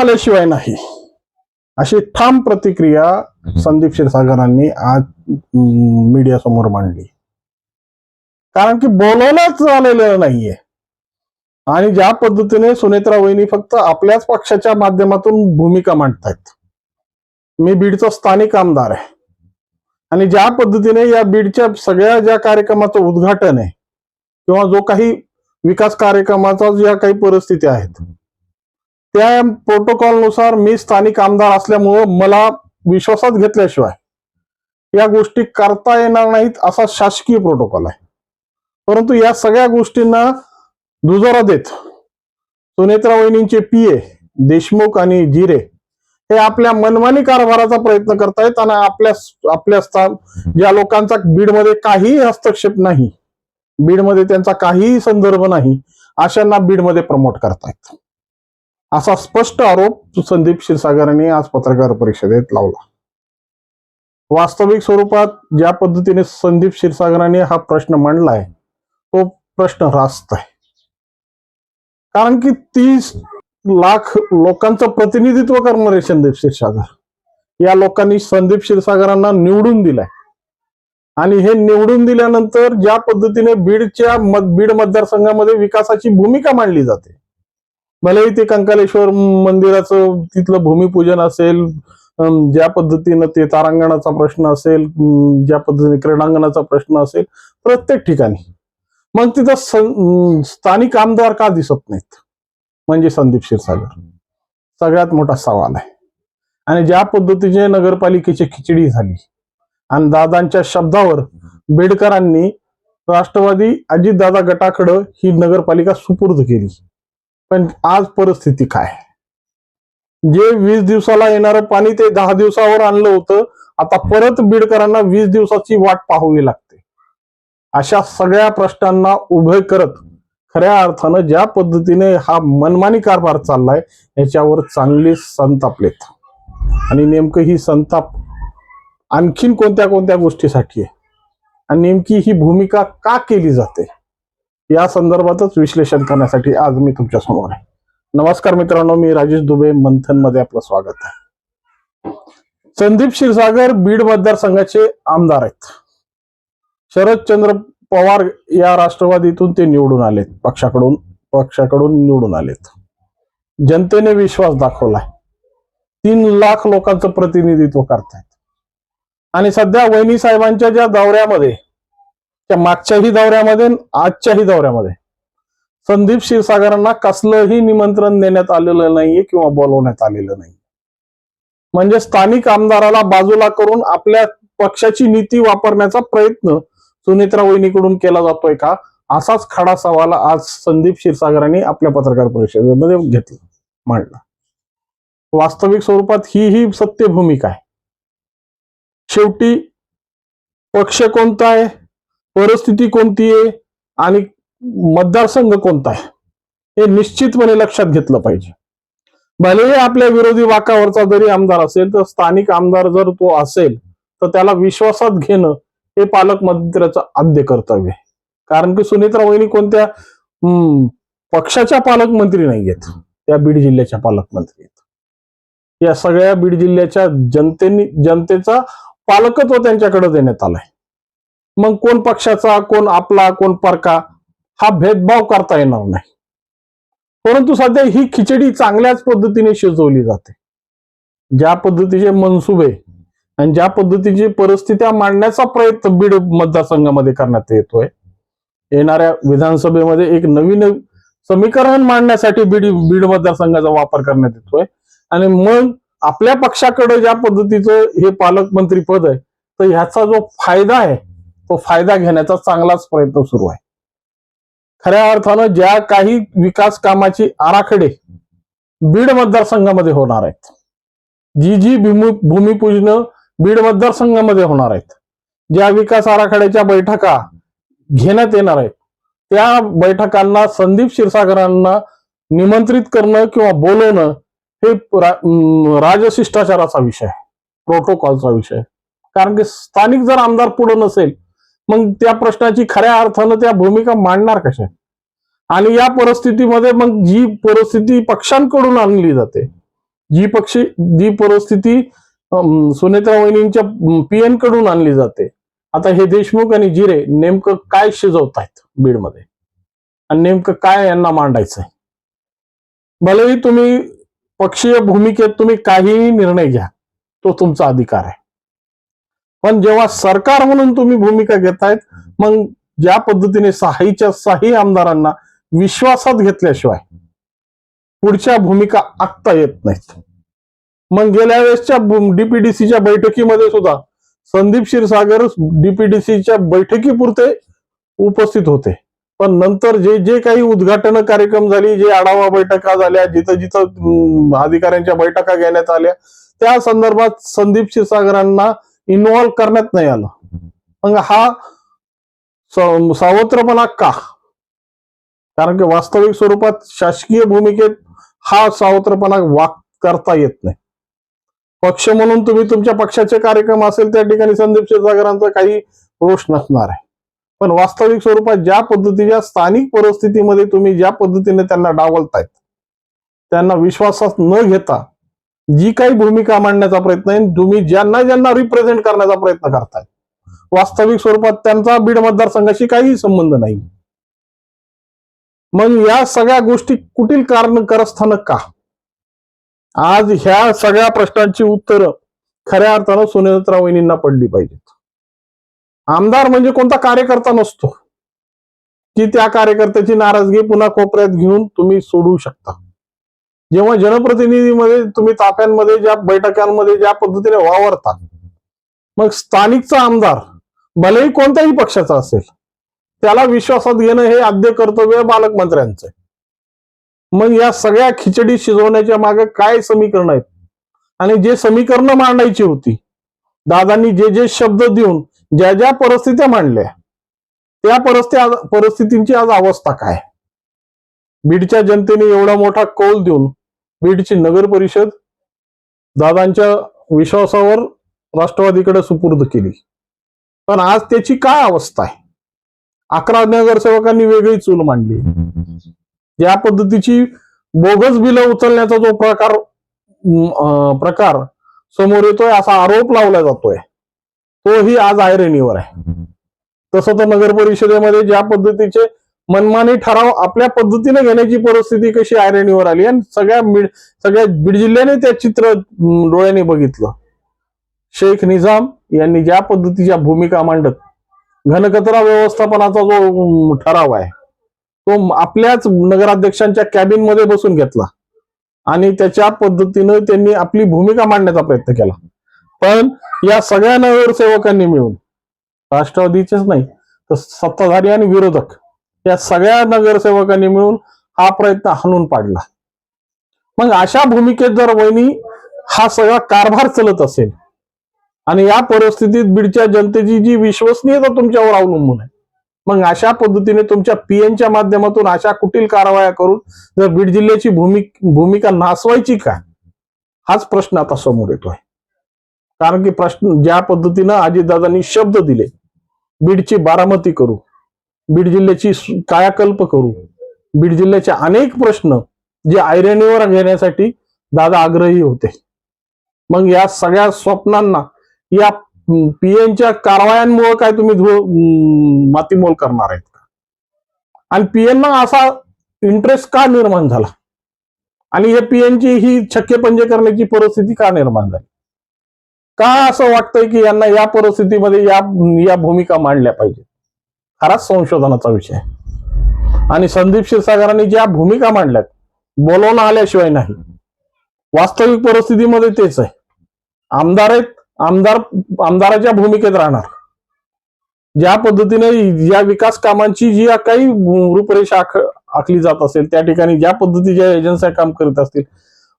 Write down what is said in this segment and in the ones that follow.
आल्याशिवाय नाही, अशी ठाम प्रतिक्रिया संदीप क्षीरसागरांनी आज मीडिया समोर मांडली. कारण की बोलवलंच आलेलं नाहीये. आणि ज्या पद्धतीने सुनेत्रा वहिनी फक्त आपल्याच पक्षाच्या माध्यमातून भूमिका मांडतायत. मी बीडचा स्थानिक आमदार आहे आणि ज्या पद्धतीने या बीडच्या सगळ्या ज्या कार्यक्रमाचं उद्घाटन आहे किंवा जो काही विकास कार्यक्रमाचा ज्या काही परिस्थिती आहेत त्या प्रोटोकॉलनुसार मी स्थानिक आमदार असल्यामुळं मला विश्वासात घेतल्याशिवाय या गोष्टी करता येणार नाहीत असा शासकीय प्रोटोकॉल आहे. परंतु या सगळ्या गोष्टींना दुजोरा देत सुनेत्रा वहिनींचे पीए देशमुख आणि जिरे हे आपल्या मनमानी कारभाराचा प्रयत्न करतायत आणि आपल्या ज्या लोकांचा बीडमध्ये काहीही हस्तक्षेप नाही, बीडमध्ये त्यांचा काहीही संदर्भ नाही, अशांना बीडमध्ये प्रमोट करतायत असा स्पष्ट आरोप संदीप क्षीरसागरांनी आज पत्रकार परिषदेत लावला. वास्तविक स्वरूपात ज्या पद्धतीने संदीप क्षीरसागरांनी हा प्रश्न मांडलाय तो प्रश्न रास्त आहे. कारण की 30 लाख लोकांचं प्रतिनिधित्व करणारे संदीप क्षीरसागर या लोकांनी संदीप क्षीरसागरांना निवडून दिलाय आणि हे निवडून दिल्यानंतर ज्या पद्धतीने बीड मतदारसंघामध्ये विकासाची भूमिका मांडली जाते, भलेही ते कंकालेश्वर मंदिराचं तिथलं भूमिपूजन असेल, ज्या पद्धतीनं ते तारांगणाचा प्रश्न असेल, ज्या पद्धतीने क्रीडांगणाचा प्रश्न असेल, प्रत्येक ठिकाणी मग तिथं स्थानिक आमदार का दिसत नाहीत म्हणजे संदीप क्षीरसागर सगळ्यात मोठा सवाल आहे. आणि ज्या पद्धतीने नगरपालिकेची खिचडी झाली आणि दादांच्या शब्दावर बेडकरांनी राष्ट्रवादी अजितदादा गटाकडे ही नगरपालिका सुपूर्द केली. पण आज परिस्थिती काय, जे 20 दिवसाला येणारं पाणी ते 10 दिवसावर आणलं होतं, आता परत बीडकरांना 20 दिवसाची वाट पाहावी लागते. अशा सगळ्या प्रश्नांना उभे करत खऱ्या अर्थानं ज्या पद्धतीने हा मनमानी कारभार चाललाय याच्यावर चांगले संतापलेत. आणि नेमकं ही संताप आणखीन कोणत्या कोणत्या गोष्टीसाठी आहे आणि नेमकी ही भूमिका का केली जाते या संदर्भातच विश्लेषण करण्यासाठी आज मी तुमच्या समोर आहे. नमस्कार मित्रांनो, मी राजेश दुबे, मंथन मध्ये आपलं स्वागत आहे. संदीप क्षीरसागर बीड मतदारसंघाचे आमदार आहेत. शरदचंद्र पवार या राष्ट्रवादीतून ते निवडून आलेत, पक्षाकडून निवडून आलेत. जनतेने विश्वास दाखवलाय, 3 लाख लोकांचं प्रतिनिधित्व करतायत. आणि सध्या वहिनी साहेबांच्या ज्या दौऱ्यामध्ये, त्या मागच्याही दौऱ्यामध्ये, आजच्याही दौऱ्यामध्ये संदीप क्षीरसागरांना कसलंही निमंत्रण देण्यात आलेलं नाहीये किंवा बोलवण्यात आलेलं नाही. म्हणजे स्थानिक आमदाराला बाजूला करून आपल्या पक्षाची नीती वापरण्याचा प्रयत्न सुनेत्रा वहिनीकडून केला जातोय का, असाच खडा सवाल आज संदीप क्षीरसागरांनी आपल्या पत्रकार परिषदेमध्ये मांडला. वास्तविक स्वरूपात ही सत्य भूमिका आहे. शेवटी पक्ष कोणता आहे, परिस्थिती कोणती आहे आणि मतदारसंघ कोणता आहे हे निश्चितपणे लक्षात घेतलं पाहिजे. भलेही आपल्या विरोधी वाकावरचा जरी आमदार असेल तर स्थानिक आमदार जर तो असेल तर त्याला विश्वासात घेणं हे पालकमंत्र्याचं आद्य कर्तव्य आहे. कारण की सुनेत्रा वहिनी कोणत्या पक्षाच्या पालकमंत्री नाही आहेत, त्या बीड जिल्ह्याच्या पालकमंत्री आहेत. या सगळ्या बीड जिल्ह्याच्या जनतेचा पालकत्व त्यांच्याकडे देण्यात आलाय. मग कोण पक्षाचा, कोण आपला, कोण परका हा भेदभाव करता येणार नाही. परंतु सध्या ही खिचडी चांगल्याच पद्धतीने शिजवली जाते. ज्या पद्धतीचे मनसुबे आणि ज्या पद्धतीची परिस्थिती मांडण्याचा प्रयत्न बीड मतदारसंघामध्ये करण्यात येतोय, येणाऱ्या विधानसभेमध्ये एक नवीन समीकरण मांडण्यासाठी बीड मतदारसंघाचा वापर करण्यात येतोय. आणि मग आपल्या पक्षाकडे ज्या पद्धतीचं हे पालकमंत्री पद आहे तर ह्याचा जो फायदा आहे तो फायदा घेण्याचा चांगलाच प्रयत्न सुरू आहे. खऱ्या अर्थानं ज्या काही विकास कामाची आराखडे बीड मतदारसंघामध्ये होणार आहेत, जी भूमिपूजन बीड मतदारसंघामध्ये होणार आहेत, ज्या विकास आराखड्याच्या बैठका घेण्यात येणार आहेत त्या बैठकांना संदीप क्षीरसागरांना निमंत्रित करणं किंवा बोलवणं हे राजशिष्टाचाराचा विषय आहे, प्रोटोकॉलचा विषय आहे. कारण की स्थानिक जर आमदार पुढे नसेल मग त्या प्रश्नाची खऱ्या अर्थानं त्या भूमिका मांडणार कशा. आणि या परिस्थितीमध्ये मग जी परिस्थिती पक्षांकडून आणली जाते जी परिस्थिती सुनेत्रा वहिनींच्या पीएन कडून आणली जाते. आता हे देशमुख आणि जिरे नेमकं काय शिजवतायत बीडमध्ये आणि नेमकं काय यांना मांडायचंय. भलेही तुम्ही पक्षीय भूमिकेत तुम्ही काहीही निर्णय घ्या, तो तुमचा अधिकार आहे. पण जेव्हा सरकार म्हणून तुम्ही भूमिका घेतायत, मग ज्या पद्धतीने सहाहीच्या सही आमदारांना विश्वासात घेतल्याशिवाय पुढच्या भूमिका आखता येत नाहीत. मग गेल्या वेळेसच्या डीपीडीसीच्या बैठकीमध्ये सुद्धा संदीप क्षीरसागर डीपीडीसीच्या बैठकीपुरते उपस्थित होते, पण नंतर जे जे काही उद्घाटन कार्यक्रम झाली, जे आढावा बैठका झाल्या, जिथं जिथं अधिकाऱ्यांच्या बैठका घेण्यात आल्या, त्या संदर्भात संदीप क्षीरसागरांना इन्व्हॉल्व्ह करण्यात नाही आलं. मग हा सावत्रपणा का? कारण की वास्तविक स्वरूपात शासकीय भूमिकेत हा सावत्रपणा करता येत नाही. पक्ष म्हणून तुम्ही तुमच्या पक्षाचे कार्यक्रम असेल त्या ठिकाणी संदीप क्षीरसागरांचा काही रोष नसणार आहे, पण वास्तविक स्वरूपात ज्या पद्धतीच्या स्थानिक परिस्थितीमध्ये तुम्ही ज्या पद्धतीने त्यांना डावलतायत, त्यांना विश्वासात न घेता जी काही भूमिका मांडण्याचा प्रयत्न आहे, तुम्ही ज्यांना ज्यांना रिप्रेझेंट करण्याचा प्रयत्न करताय, वास्तविक स्वरूपात त्यांचा बीड मतदारसंघाशी काही संबंध नाही. मग या सगळ्या गोष्टी कुठील कारस्थान का? आज ह्या सगळ्या प्रश्नांची उत्तरं खऱ्या अर्थानं सुनेत्रा वहिनींना पडली पाहिजेत. आमदार म्हणजे कोणता कार्यकर्ता नसतो की त्या कार्यकर्त्याची नाराजगी पुन्हा कोपऱ्यात घेऊन तुम्ही सोडवू शकता. जेव्हा जनप्रतिनिधीमध्ये तुम्ही ताफ्यांमध्ये ज्या बैठकांमध्ये ज्या पद्धतीने वावरता, मग स्थानिकचा आमदार भलेही कोणत्याही पक्षाचा असेल, त्याला विश्वासात घेणं हे आद्य कर्तव्य पालकमंत्र्यांचं आहे. मग या सगळ्या खिचडी शिजवण्याच्या मागे काय समीकरण आहेत, आणि जे समीकरण मांडायची होती, दादांनी जे जे शब्द देऊन ज्या ज्या परिस्थित्या मांडल्या, त्या परिस्थितींची आज अवस्था काय? बीडच्या जनतेने एवढा मोठा कौल देऊन बीडची नगर परिषद दादांच्या विश्वासावर राष्ट्रवादीकडे सुपूर्द केली, पण आज त्याची काय अवस्था आहे? 11 नगरसेवकांनी वेगळी चूल मांडली. या पद्धतीची बोगस बिलं उचलण्याचा जो प्रकार समोर येतोय, असा आरोप लावला जातोय, तोही आज ऐरणीवर आहे. तसं तर नगर परिषदेमध्ये ज्या पद्धतीचे मनमानी ठराव आपल्या पद्धतीने घेण्याची परिस्थिती कशी ऐरणीवर आली, आणि सगळ्या बीड जिल्ह्याने ते चित्र डोळ्याने बघितलं. शेख निजाम यांनी ज्या पद्धतीच्या भूमिका मांडत घनकचरा व्यवस्थापनाचा जो ठराव आहे, तो आपल्याच नगराध्यक्षांच्या कॅबिन मध्ये बसून घेतला आणि त्याच्या पद्धतीनं त्यांनी आपली भूमिका मांडण्याचा प्रयत्न केला. पण या सगळ्या नगरसेवकांनी मिळून, राष्ट्रवादीचेच नाही तर सत्ताधारी आणि विरोधक या सगळ्या नगरसेवकांनी मिळून हा प्रयत्न हाणून पाडला. मग अशा भूमिकेत जर वहिनी हा सगळा कारभार चालत असेल, आणि या परिस्थितीत बीडच्या जनतेची जी विश्वसनीयता तुमच्यावर अवलंबून आहे, मग अशा पद्धतीने तुमच्या पीएनच्या माध्यमातून अशा कुटील कारवाया करून जर बीड जिल्ह्याची भूमिका नासवायची का, हाच प्रश्न आता समोर येतोय. कारण की प्रश्न ज्या पद्धतीनं अजितदादांनी शब्द दिले, बीडची बारामती करू, बीड जिल्ह्याची कायाकल्प करू, बीड जिल्ह्याचे अनेक प्रश्न जे ऐरणीवर घेण्यासाठी दादा आग्रही होते. मग या सगळ्या स्वप्नांना या पीएनच्या कारवायांमुळे काय तुम्ही मातीमोल करणार आहेत का? आणि पीएनना असा इंटरेस्ट का निर्माण झाला, आणि या पीएनची ही छक्के पंजे करण्याची परिस्थिती का निर्माण झाली? का असं वाटतंय की यांना या परिस्थितीमध्ये या भूमिका मांडल्या पाहिजे? खराच संशोधनाचा विषय आहे. आणि संदीप क्षीरसागरांनी ज्या भूमिका मांडल्यात, बोलवणं आल्याशिवाय नाही, वास्तविक परिस्थितीमध्ये तेच आहे. आमदार आहेत, आमदाराच्या भूमिकेत राहणार. ज्या पद्धतीने या विकास कामांची जी काही रूपरेषा आखली जात असेल, त्या ठिकाणी ज्या पद्धतीच्या एजन्स्या काम करत असतील,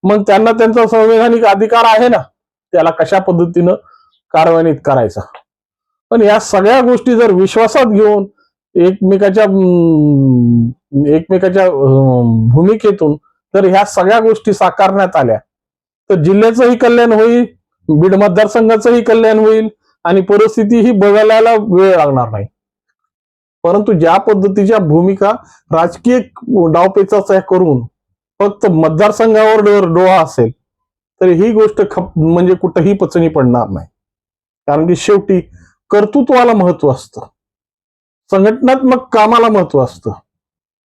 मग त्यांना त्यांचा संवैधानिक अधिकार आहे ना, त्याला कशा पद्धतीनं कारवाईत करायचा. पण या सगळ्या गोष्टी जर विश्वासात घेऊन एकमेकाच्या भूमिकेतून जर ह्या सगळ्या गोष्टी साकारण्यात आल्या, तर जिल्ह्याचंही कल्याण होईल, बीड मतदारसंघाचंही कल्याण होईल, आणि परिस्थिती ही बदलायला वेळ लागणार नाही. परंतु ज्या पद्धतीच्या भूमिका राजकीय डावपेचाचा करून फक्त मतदारसंघावर डोळा असेल, तर ही गोष्ट म्हणजे कुठंही पचनी पडणार नाही. कारण की शेवटी कर्तृत्वाला महत्व असतं, संघटनात्मक कामाला महत्व असतं.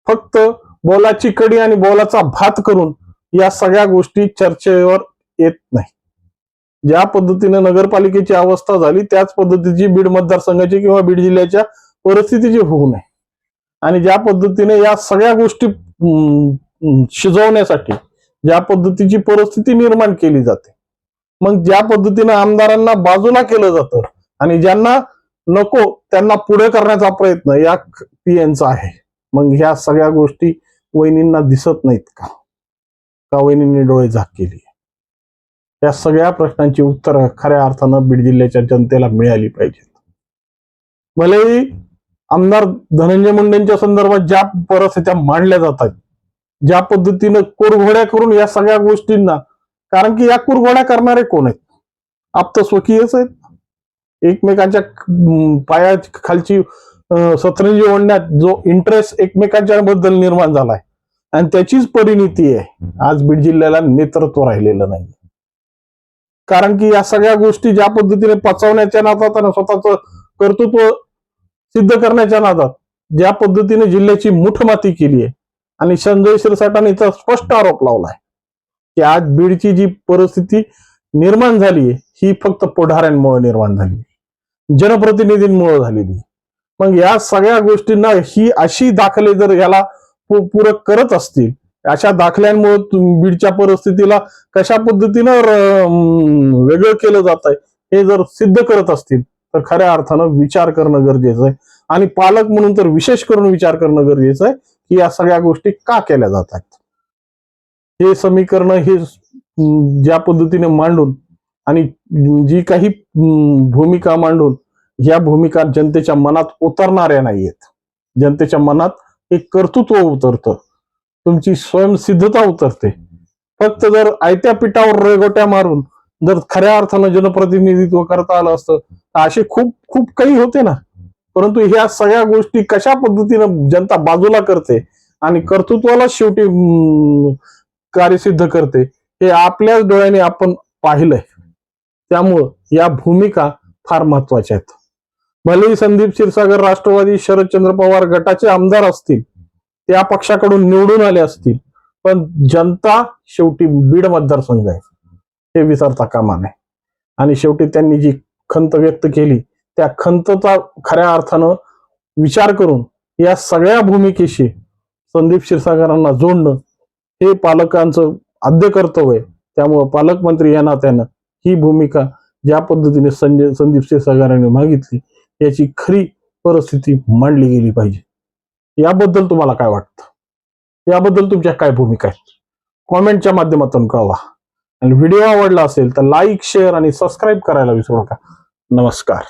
फक्त बोलाची कडी आणि बोलाचा भात करून या सगळ्या गोष्टी चर्चेवर येत नाही. ज्या पद्धतीने नगरपालिकेची अवस्था झाली त्याच पद्धतीची बीड मतदारसंघाची किंवा बीड जिल्ह्याच्या परिस्थितीची होऊ नये. आणि ज्या पद्धतीने या सगळ्या गोष्टी शिजवण्यासाठी ज्या पद्धतीची परिस्थिती निर्माण केली जाते, मग ज्या पद्धतीने आमदारांना बाजूला केलं जातं आणि ज्यांना नको त्यांना पुढे करण्याचा प्रयत्न या पीएनचा आहे, मग ह्या सगळ्या गोष्टी वहिनींना दिसत नाहीत का? वहिनींनी डोळे झाक केली? या सगळ्या प्रश्नांची उत्तरं खऱ्या अर्थानं बीड जिल्ह्याच्या जनतेला मिळाली पाहिजेत. भलेही आमदार धनंजय मुंडेंच्या संदर्भात ज्या परिस्थित्या मांडल्या जातात, ज्या पद्धतीनं कुरघोड्या करून या सगळ्या गोष्टींना, कारण की या कुरघोड्या करणारे कोण आहेत? आप्त स्वकीयच आहेत. एकमेकांच्या पाया खालची सतरंजी ओढण्यात जो इंटरेस्ट एकमेकांच्या बद्दल निर्माण झालाय आणि त्याचीच परिणिती आहे आज बीड जिल्ह्याला नेतृत्व राहिलेलं नाही. कारण की या सगळ्या गोष्टी ज्या पद्धतीने पचवण्याच्या नादात आणि स्वतःच कर्तृत्व सिद्ध करण्याच्या नादात ज्या पद्धतीने जिल्ह्याची मुठमाती केली आहे आणि संजय शिरसाटांनी तर स्पष्ट आरोप लावलाय की आज बीडची जी परिस्थिती निर्माण झाली ही फक्त पुढाऱ्यांमुळे निर्माण झाली, जनप्रतिनिधींमुळे झालेली. मग या सगळ्या गोष्टींना ही अशी दाखले जर याला पूरक करत असतील, अशा दाखल्यांमुळे बीडच्या परिस्थितीला कशा पद्धतीनं वेगळं केलं जात आहे हे जर सिद्ध करत असतील तर खऱ्या अर्थानं विचार करणं गरजेचं आहे. आणि पालक म्हणून तर विशेष करून विचार करणं गरजेचं आहे की या सगळ्या गोष्टी का केल्या जातात. हे समीकरण हे ज्या पद्धतीने मांडून आणि जी काही भूमिका मांडून या भूमिका जनतेच्या मनात उतरणाऱ्या नाहीयेत. जनतेच्या मनात एक कर्तृत्व उतरतं, तुमची स्वयंसिद्धता उतरते. फक्त जर आयत्या पिठावर रेगोट्या मारून जर खऱ्या अर्थानं जनप्रतिनिधित्व करता आलं असतं तर असे खूप खूप काही होते ना. परंतु ह्या सगळ्या गोष्टी कशा पद्धतीनं जनता बाजूला करते आणि कर्तृत्वाला शेवटी कार्यसिद्ध करते हे आपल्याच डोळ्याने आपण पाहिलंय. त्यामुळं या भूमिका फार महत्वाच्या आहेत. भलेही संदीप क्षीरसागर राष्ट्रवादी शरदचंद्र पवार गटाचे आमदार असतील, त्या पक्षाकडून निवडून आले असतील, पण जनता शेवटी बीड मतदारसंघ आहे हे विसरता कामा नये. आणि शेवटी त्यांनी जी खंत व्यक्त केली त्या खंतचा खऱ्या अर्थानं विचार करून या सगळ्या भूमिकेशी संदीप क्षीरसागरांना जोडणं हे पालकांचं आद्य कर्तव्य आहे. त्यामुळं पालकमंत्री या नात्यानं ही भूमिका ज्या पद्धतीने संदीप क्षीरसागरांनी मागितली याची खरी परिस्थिती मांडली गेली पाहिजे. याबद्दल तुम्हाला काय वाटतं? याबद्दल तुमच्या काय भूमिका आहेत? कॉमेंटच्या माध्यमातून कळवा. आणि व्हिडिओ आवडला असेल तर लाईक, शेअर आणि सबस्क्राईब करायला विसरू नका. नमस्कार.